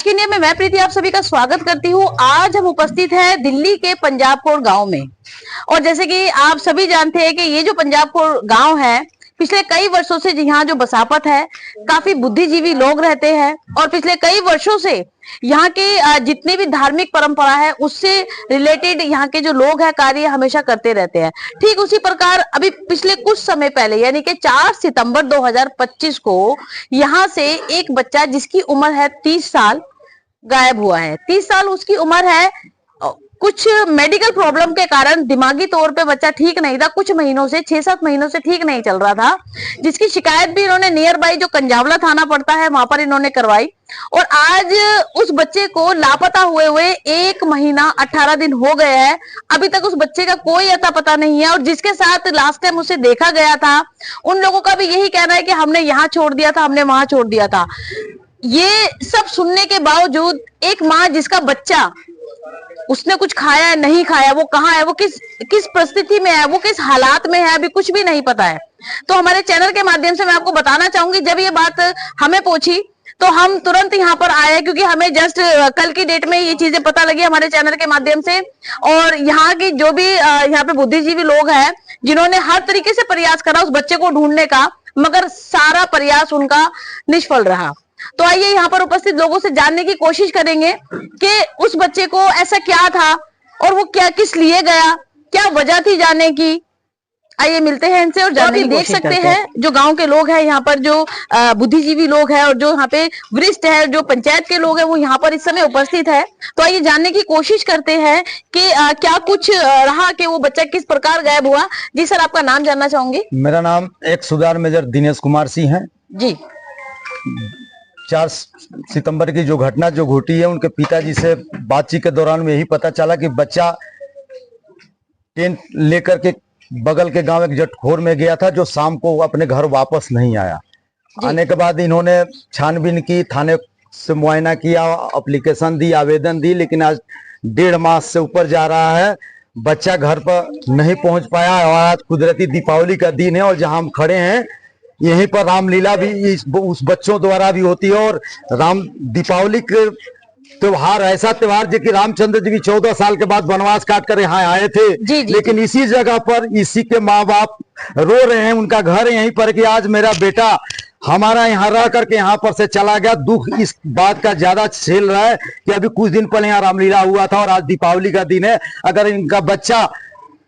की इंडिया में मैं प्रीति आप सभी का स्वागत करती हूँ। आज हम उपस्थित हैं दिल्ली के पंजाबकोट गांव में। और जैसे कि आप सभी जानते हैं कि ये जो पंजाबकोट गांव है, पिछले कई वर्षों से यहाँ जो बसापत है, काफी बुद्धिजीवी लोग रहते हैं और पिछले कई वर्षों से यहाँ के जितनी भी धार्मिक परंपरा है उससे रिलेटेड यहाँ के जो लोग हैं कार्य हमेशा करते रहते हैं। ठीक उसी प्रकार अभी पिछले कुछ समय पहले यानी कि 4 सितंबर 2025 को यहाँ से एक बच्चा जिसकी उम्र है 30 साल गायब हुआ है। 30 साल उसकी उम्र है। कुछ मेडिकल प्रॉब्लम के कारण दिमागी तौर पे बच्चा ठीक नहीं था। कुछ महीनों से 6-7 महीनों से ठीक नहीं चल रहा था, जिसकी शिकायत भी इन्होंने नियर बाई जो कंजावला थाना पड़ता है वहां पर इन्होंने करवाई। और आज उस बच्चे को लापता हुए 1 महीना 18 दिन हो गए हैं। अभी तक उस बच्चे का कोई अता पता नहीं है। और जिसके साथ लास्ट टाइम उसे देखा गया था उन लोगों का भी यही कहना है कि हमने यहाँ छोड़ दिया था, हमने वहां छोड़ दिया था। ये सब सुनने के बावजूद एक माँ जिसका बच्चा उसने कुछ खाया है नहीं खाया, वो कहाँ है, वो किस परिस्थिति में है, वो किस हालात में है, अभी कुछ भी नहीं पता है। तो हमारे चैनल के माध्यम से मैं आपको बताना चाहूंगी, जब ये बात हमें पहुंची तो हम तुरंत यहाँ पर आए, क्योंकि हमें जस्ट कल की डेट में ये चीजें पता लगी हमारे चैनल के माध्यम से। और यहाँ की जो भी यहाँ पे बुद्धिजीवी लोग हैं जिन्होंने हर तरीके से प्रयास करा उस बच्चे को ढूंढने का, मगर सारा प्रयास उनका निष्फल रहा। तो आइए यहाँ पर उपस्थित लोगों से जानने की कोशिश करेंगे कि उस बच्चे को ऐसा क्या था और वो क्या किस लिए गया, क्या वजह थी जाने की। आइए मिलते हैं इनसे और जानने की देख सकते हैं जो गांव के लोग हैं, यहाँ पर जो बुद्धिजीवी लोग हैं और जो यहाँ पे वरिष्ठ है, जो पंचायत के लोग हैं, वो यहाँ पर इस समय उपस्थित है। तो आइए जानने की कोशिश करते हैं कि क्या कुछ रहा कि वो बच्चा किस प्रकार गायब हुआ। जी सर, आपका नाम जानना चाहूंगी। मेरा नाम एक सुधार मेजर दिनेश कुमार सिंह है जी। 4 सितंबर की जो घटना जो घटी है, उनके पिताजी से बातचीत के दौरान में यही पता चला कि बच्चा टेंट लेकर के बगल के गांव एक जटखोर में गया था, जो शाम को अपने घर वापस नहीं आया। आने के बाद इन्होंने छानबीन की, थाने से मुआयना किया, एप्लीकेशन दी, आवेदन दी, लेकिन आज 1.5 मास से ऊपर जा रहा है, बच्चा घर पर नहीं पहुंच पाया। और आज कुदरती दीपावली का दिन है और जहां हम खड़े हैं यहीं पर रामलीला भी उस बच्चों द्वारा भी होती है। और दीपावली के त्योहार ऐसा त्योहार जो कि रामचंद्र जी की 14 साल के बाद वनवास काट कर यहाँ आए थे। लेकिन इसी जगह पर इसी के माँ बाप रो रहे हैं, उनका घर यहीं पर कि आज मेरा बेटा हमारा यहाँ रह करके यहाँ पर से चला गया। दुख इस बात का ज्यादा झेल रहा है कि अभी कुछ दिन पहले यहाँ रामलीला हुआ था और आज दीपावली का दिन है। अगर इनका बच्चा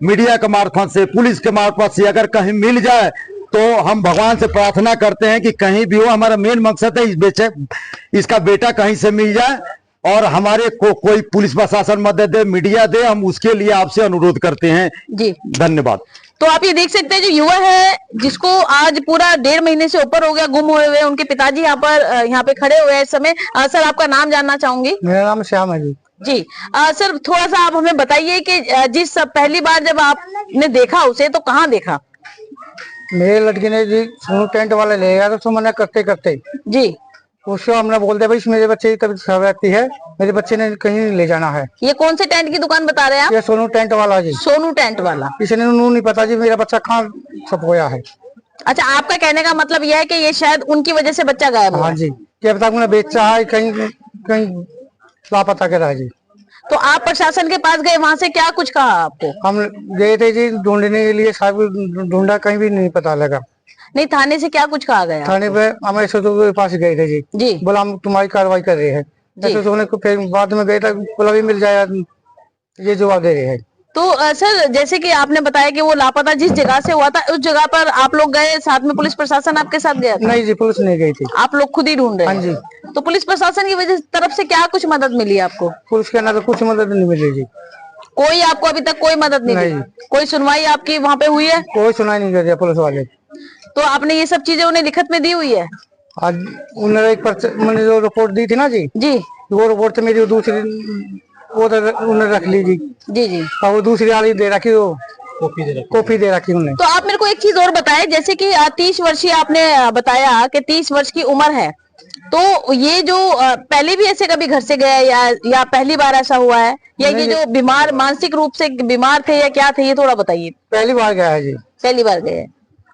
मीडिया के मार्फत से, पुलिस के मार्फत से अगर कहीं मिल जाए तो हम भगवान से प्रार्थना करते हैं कि कहीं भी हो, हमारा मेन मकसद है इसका बेटा कहीं से मिल जाए और हमारे को कोई पुलिस प्रशासन मदद दे, मीडिया दे, हम उसके लिए आपसे अनुरोध करते हैं जी। धन्यवाद। तो आप ये देख सकते हैं जो युवा है जिसको आज पूरा 1.5 महीने से ऊपर हो गया गुम हुए हुए, उनके पिताजी यहाँ पे खड़े हुए हैं इस समय। सर, आपका नाम जानना चाहूंगी। मेरा नाम श्याम है जी। जी सर, थोड़ा सा आप हमें बताइए कि जिस पहली बार जब आपने देखा उसे तो कहाँ देखा? मेरे लड़की ने जी टेंट वाले ले गया, तो मैंने करते करते जी उसको हमने बोल दिया भाई मेरे बच्चे की तबीयत खराब रहती है, मेरे बच्चे ने कहीं नहीं ले जाना है। ये कौन से टेंट की दुकान बता रहे हैं आप? ये सोनू टेंट वाला जी। सोनू टेंट वाला। इसने नहीं पता जी मेरा बच्चा कहाँ छप गया है। अच्छा, आपका कहने का मतलब यह है कि ये शायद उनकी वजह से बच्चा गायब हुआ? हाँ जी, क्या पता उन्हें बेचा है, कहीं कहीं लापता कर रहा है जी। तो आप प्रशासन के पास गए, वहाँ से क्या कुछ कहा आपको? हम गए थे जी ढूंढने के लिए, सब ढूंढा, कहीं भी नहीं पता लगा। नहीं, थाने से क्या कुछ कहा गया? थाने पे हमारे सचिव के पास गए थे जी। बोला हम तुम्हारी कार्रवाई कर रहे हैं। फिर बाद में गए था, बोला भी मिल जाएगा, ये जवाब दे रहे हैं। तो सर, जैसे कि आपने बताया कि वो लापता जिस जगह से हुआ था उस जगह पर आप लोग गए, साथ में पुलिस प्रशासन आपके साथ गया था? नहीं जी, पुलिस नहीं गई थी, आप लोग खुद ही ढूंढ रहे? हाँ जी। तो पुलिस प्रशासन की वजह तरफ से क्या कुछ मदद मिली आपको? पुलिस के अंदर कुछ मदद नहीं मिली जी। कोई आपको अभी तक कोई मदद नहीं दी? कोई सुनवाई आपकी वहाँ पे हुई है? कोई सुनवाई नहीं कर दिया पुलिस वाले। तो आपने ये सब चीजें उन्हें लिखित में दी हुई है? आज उन्होंने मैंने जो रिपोर्ट दी थी ना जी, वो रिपोर्ट से मेरी दूसरी वो उन्होंने रख ली जी। जी। और वो दूसरी वाली दे रखी, वो कॉपी दे रखी उन्होंने। तो आप मेरे को एक चीज और बताएं, जैसे कि 30 वर्षीय आपने बताया कि 30 वर्ष की उम्र है, तो ये जो पहले भी ऐसे कभी घर से गया या पहली बार ऐसा हुआ है, या ये जो बीमार मानसिक रूप से बीमार थे या क्या थे, ये थोड़ा बताइए। पहली बार गया है जी। पहली बार गए।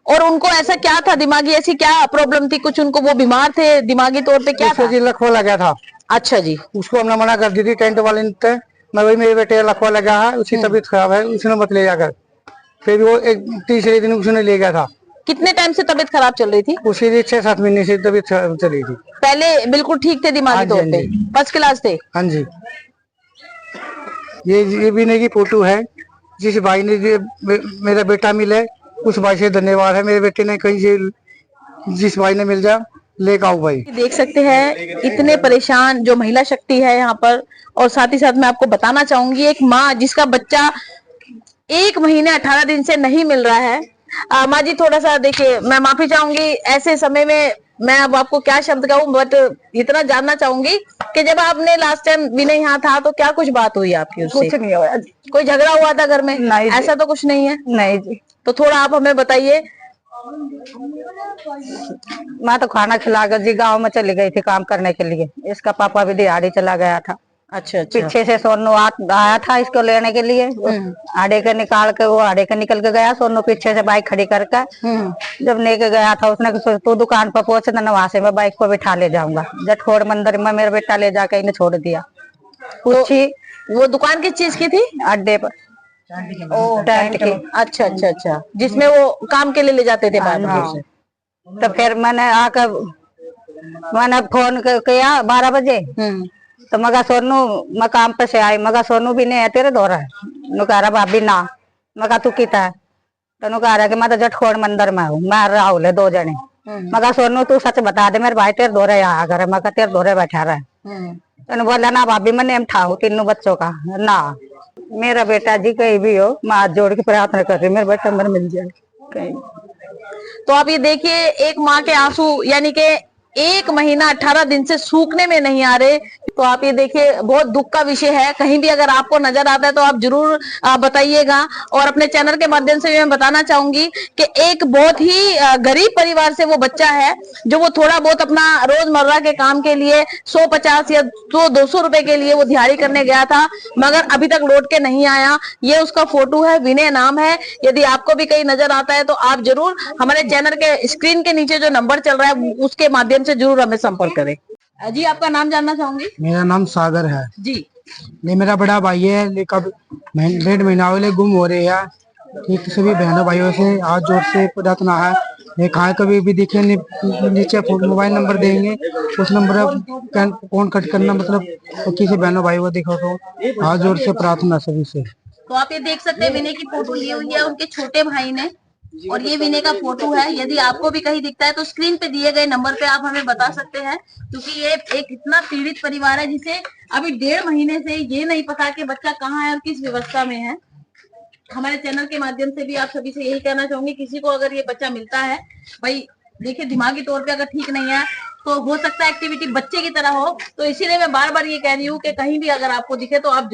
और उनको ऐसा क्या था, दिमागी ऐसी क्या प्रॉब्लम थी? कुछ उनको वो बीमार थे दिमागी तौर पे, क्या था? लकवा लगा था। अच्छा जी। उसको हमने मना कर दी थी टेंट वाले ने, मैं वही मेरे बेटे लखवा लगा है, उसकी तबीयत खराब है, उसने मत ले जाकर। फिर वो एक तीसरे दिन उसने ले गया था। कितने टाइम से तबीयत खराब चल रही थी? उसकी 6-7 महीने से तबीयत खराब चली थी। पहले बिल्कुल ठीक थे दिमागी हाँ जी, तौर हाँ पे, जी। फर्स्ट क्लास थे? हाँ जी। ये विनय की फोटो है। जिस भाई ने मेरा बेटा मिले, उस भाई से धन्यवाद है। मेरे बेटे ने कहीं से जिस भाई ने मिल जाए लेकर आओ भाई। देख सकते हैं इतने परेशान जो महिला शक्ति है यहाँ पर। और साथ ही साथ मैं आपको बताना चाहूंगी, एक माँ जिसका बच्चा 1 महीने 18 दिन से नहीं मिल रहा है। माँ जी थोड़ा सा देखिए, मैं माफी चाहूंगी ऐसे समय में मैं अब आपको क्या शब्द कहूँ, बट इतना जानना चाहूंगी कि जब आपने लास्ट टाइम विनय यहाँ था तो क्या कुछ बात हुई आपकी उससे? कुछ नहीं हुआ। कोई झगड़ा हुआ था घर में? नहीं जी। ऐसा तो कुछ नहीं है। नहीं जी, तो थोड़ा आप हमें बताइए। मैं तो खाना खिलाकर जी गांव में चली गई थी काम करने के लिए। इसका पापा भी दिहाड़ी चला गया था। अच्छा अच्छा। पीछे से सोनू आया था इसको लेने के लिए। आड़े के निकाल के वो आड़े के निकल के गया। सोनू पीछे से बाइक खड़ी करके जब लेके गया था, उसने कहा तू दुकान पर पहुंचे ना, वहां से मैं बाइक को बिठा ले जाऊंगा। जटखोड़ मंदिर में मेरा बेटा ले जाके इन्हें छोड़ दिया। पूछी वो दुकान किस चीज की थी? अड्डे पर टेंट की। अच्छा अच्छा अच्छा, जिसमें वो काम के लिए ले जाते थे बाहर हाँ। से। तो फिर मैंने फोन किया 12 बजे। तो मगा सोनू, मैं काम पे से आई, मगा सोनू भी नहीं है तेरे दौरा है। नु कह रहा भाभी ना। मगा तू किता है? तो नु कह रहा कि मैं तो जटखोड़ मंदिर में हूँ, मैं राहुल है 2 जने। मगा सोनू तू सच बता दे, मेरे भाई तेरे दौरे आया करे। मगा तेरे दौरे बैठा रहा है। तो बोला ना भाभी मैं नेम ठाऊ तीनों बच्चों का ना। मेरा बेटा जी कहीं भी हो, मैं हाथ जोड़ के प्रार्थना कर रही हूँ मेरा बेटा मर मिल जाए कहीं। तो आप ये देखिए, एक माँ के आंसू, यानी कि 1 महीना 18 दिन से सूखने में नहीं आ रहे। तो आप ये देखिए, बहुत दुख का विषय है। कहीं भी अगर आपको नजर आता है तो आप जरूर बताइएगा। और अपने चैनल के माध्यम से भी मैं बताना चाहूंगी कि एक बहुत ही गरीब परिवार से वो बच्चा है, जो वो थोड़ा बहुत अपना रोजमर्रा के काम के लिए 150 या 200 रुपए के लिए वो दिहाड़ी करने गया था, मगर अभी तक लौट के नहीं आया। ये उसका फोटो है, विनय नाम है। यदि आपको भी कहीं नजर आता है तो आप जरूर हमारे चैनल के स्क्रीन के नीचे जो नंबर चल रहा है उसके माध्यम से जरूर हमें संपर्क करें। जी आपका नाम जानना चाहूंगी? मेरा नाम सागर है जी। ये मेरा बड़ा भाई है, लेकिन 1.5 महीना वाले गुम हो रहे हैं। ठीक सभी बहनों भाइयों से हाथ जोड़ से प्रार्थना है, ये कहाँ कभी भी दिखे नीचे मोबाइल नंबर देंगे, उस नंबर पर फोन कट करना। मतलब किसी बहनों भाई को देखो तो हाथ जोड़ से प्रार्थना सभी से। तो आप ये देख सकते हैं, विनय की फोटो ली हुई है उनके छोटे भाई ने, और ये विनय का फोटो है। यदि आपको भी कहीं दिखता है तो स्क्रीन पे दिए गए नंबर पे आप हमें बता सकते हैं, क्योंकि ये एक इतना पीड़ित परिवार है जिसे अभी 1.5 महीने से ये नहीं पता कि बच्चा कहाँ है और किस व्यवस्था में है। हमारे चैनल के माध्यम से भी आप सभी से यही कहना चाहूंगी, किसी को अगर ये बच्चा मिलता है, भाई देखिए दिमागी तौर पे अगर ठीक नहीं है तो हो सकता है एक्टिविटी बच्चे की तरह हो। तो इसीलिए मैं बार बार ये कह रही हूँ कि कहीं भी अगर आपको दिखे तो आप